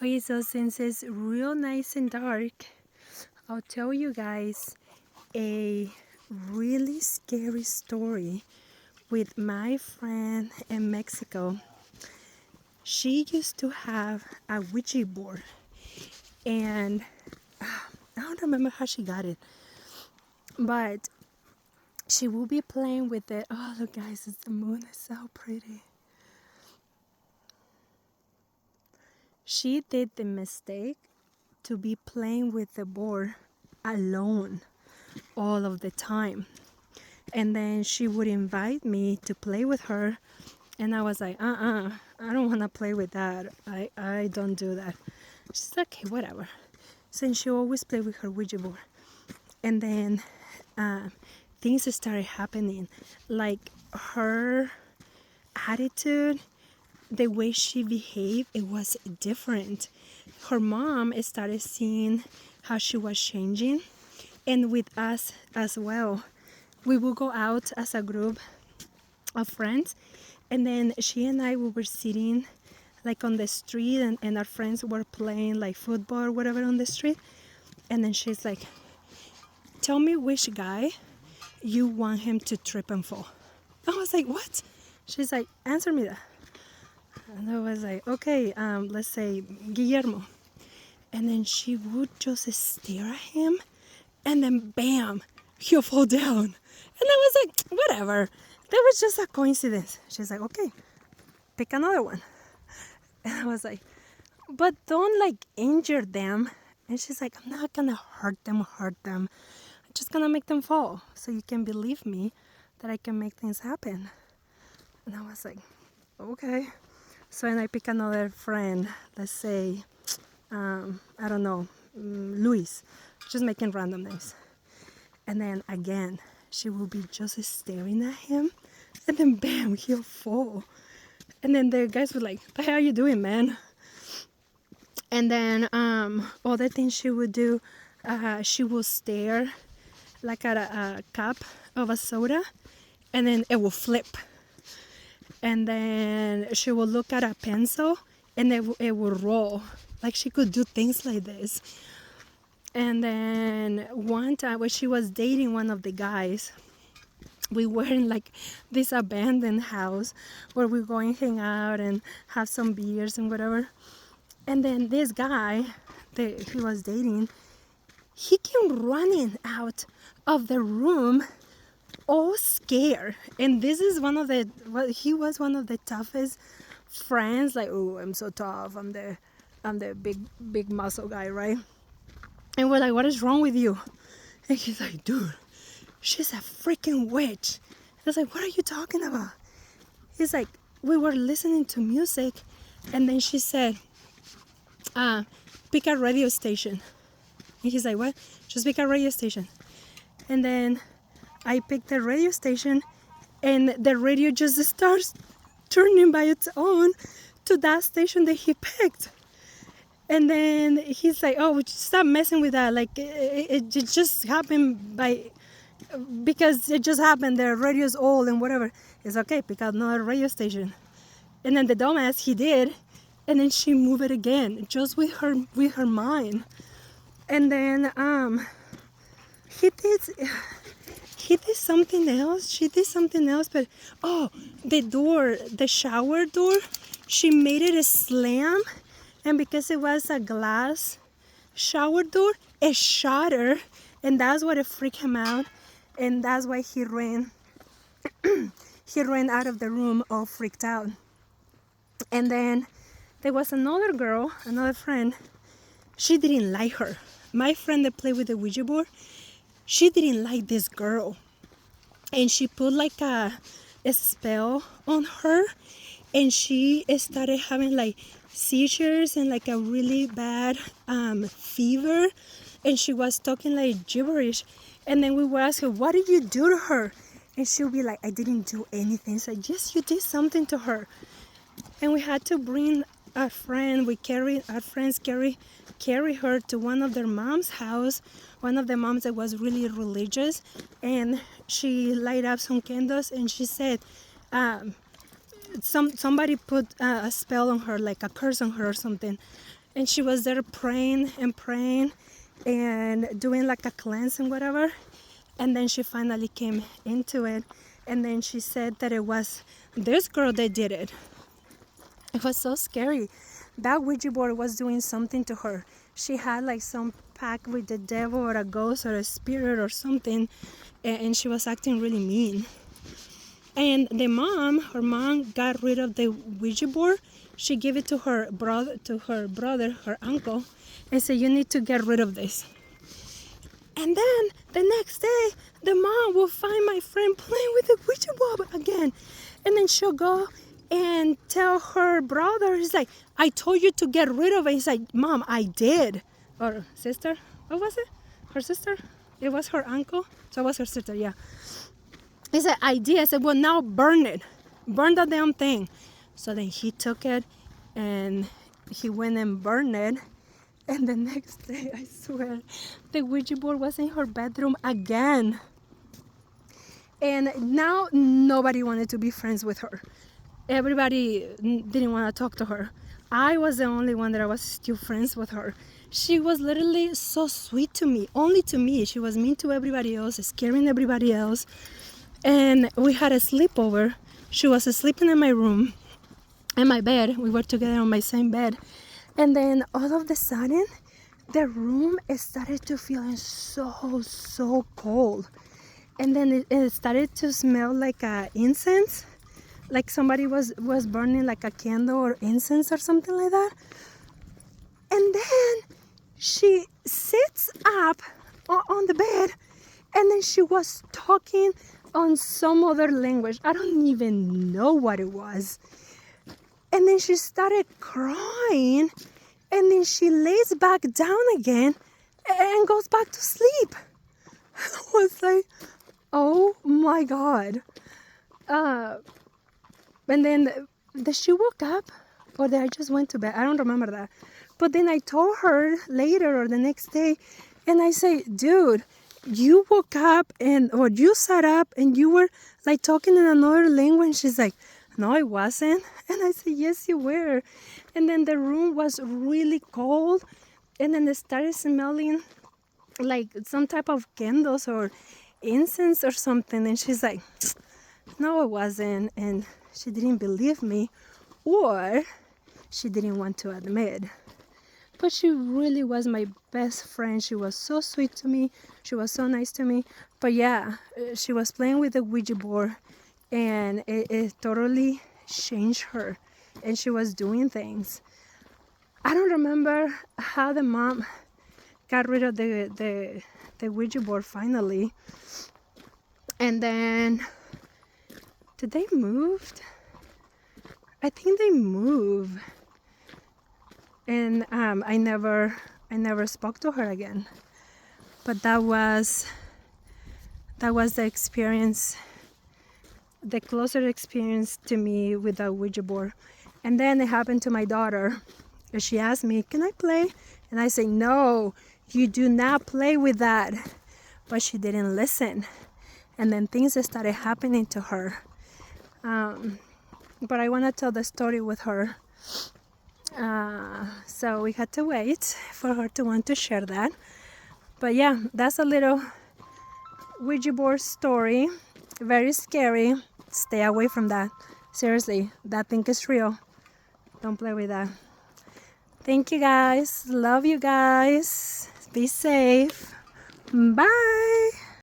Okay, so since it's real nice and dark, I'll tell you guys a really scary story with my friend in Mexico. She used to have a Ouija board, and I don't remember how she got it, but she will be playing with it. Oh, look, guys, it's the moon. It's so pretty. She did the mistake to be playing with the board alone all of the time. And then she would invite me to play with her. And I was like, I don't want to play with that. I don't do that. She's like, okay, whatever. So she always played with her Ouija board. And then things started happening. Like her attitude, the way she behaved, it was different. Her mom started seeing how she was changing. And with us as well. We would go out as a group of friends, and then she and I, we were sitting like on the street, and our friends were playing like football or whatever on the street. And then she's like, tell me which guy you want him to trip and fall. I was like, what? She's like, answer me that. And I was like, okay, let's say Guillermo. And then she would just stare at him, and then bam, he'll fall down. And I was like, whatever. That was just a coincidence. She's like, okay, pick another one. And I was like, but don't like injure them. And she's like, I'm not gonna hurt them. I'm just gonna make them fall. So you can believe me that I can make things happen. And I was like, okay. So then I pick another friend, let's say, I don't know, Luis, just making random names. And then again, she will be just staring at him, and then bam, he'll fall. And then the guys were like, what the hell are you doing, man? And then other things she would do, she will stare like at a cup of a soda, and then it will flip. And then she will look at a pencil, and it will roll. Like she could do things like this. And then one time when she was dating one of the guys, we were in like this abandoned house where we go and hang out and have some beers and whatever. And then this guy that he was dating, he came running out of the room all scared. And this is he was one of the toughest friends. Like, oh, I'm so tough. I'm the big muscle guy, right? And we're like, what is wrong with you? And he's like, dude, she's a freaking witch. I was like, what are you talking about? He's like, we were listening to music, and then she said, pick a radio station. And he's like, what? Just pick a radio station. And then I picked the radio station, and the radio just starts turning by its own to that station that he picked. And then he's like, oh, stop messing with that. Like, it just happened because it just happened. The radio's old and whatever. It's okay, pick out another radio station. And then the dumbass, he did. And then she moved it again, just with her mind. And then he did something else. She did something else, but the shower door, she made it a slam. And because it was a glass shower door, it shattered, and that's what it freaked him out, and that's why he ran. He ran out of the room all freaked out. And then there was another girl, another friend. She didn't like her. My friend that played with the Ouija board, she didn't like this girl, and she put like a spell on her, and she started having like seizures and like a really bad fever, and she was talking like gibberish. And then we would ask her, what did you do to her? And she'll be like, I didn't do anything. It's like, yes, you did something to her. And we had to bring our friend, our friends carry her to one of their mom's house, one of the moms that was really religious, and she light up some candles, and she said, somebody put a spell on her, like a curse on her or something. And she was there praying and praying and doing like a cleanse and whatever. And then she finally came into it. And then she said that it was this girl that did it. It was so scary. That Ouija board was doing something to her. She had like some pact with the devil or a ghost or a spirit or something. And she was acting really mean. And her mom got rid of the Ouija board. She gave it to her brother, her uncle, and said, "You need to get rid of this." And then the next day, the mom will find my friend playing with the Ouija board again. And then she'll go and tell her brother, he's like, "I told you to get rid of it." He's like, "Mom, I did." Or sister, what was it? Her sister? It was her uncle. So it was her sister, yeah. He said, "I did." I said, "Well, now burn it. Burn the damn thing." So then he took it and he went and burned it. And the next day, I swear, the Ouija board was in her bedroom again. And now nobody wanted to be friends with her. Everybody didn't want to talk to her. I was the only one that was still friends with her. She was literally so sweet to me, only to me. She was mean to everybody else, scaring everybody else. And we had a sleepover. She was sleeping in my room, in my bed. We were together on my same bed. And then all of a sudden, the room started to feel so cold. And then it started to smell like incense, like somebody was burning like a candle or incense or something like that. And then she sits up on the bed, and then she was talking on some other language. I don't even know what it was. And then she started crying, and then she lays back down again and goes back to sleep. I was like, oh my God. And then she woke up, or I just went to bed. I don't remember that. But then I told her later or the next day, and I say, "Dude, you woke up or you sat up and you were like talking in another language." She's like, "No, I wasn't." And I said, "Yes, you were." And then the room was really cold, and then it started smelling like some type of candles or incense or something. And she's like, "No, it wasn't." And she didn't believe me, or she didn't want to admit. But she really was my best friend. She was so sweet to me. She was so nice to me. But yeah, she was playing with the Ouija board, and it totally changed her. And she was doing things. I don't remember how the mom got rid of the Ouija board finally. And then, did they move? I think they moved. And I never spoke to her again. But that was the experience, the closer experience to me with the Ouija board. And then it happened to my daughter. She asked me, "Can I play?" And I say, "No, you do not play with that." But she didn't listen. And then things started happening to her. But I want to tell the story with her. So we had to wait for her to want to share that. But yeah, that's a little Ouija board story. Very scary. Stay away from that. Seriously, that thing is real. Don't play with that. Thank you guys. Love you guys. Be safe. Bye.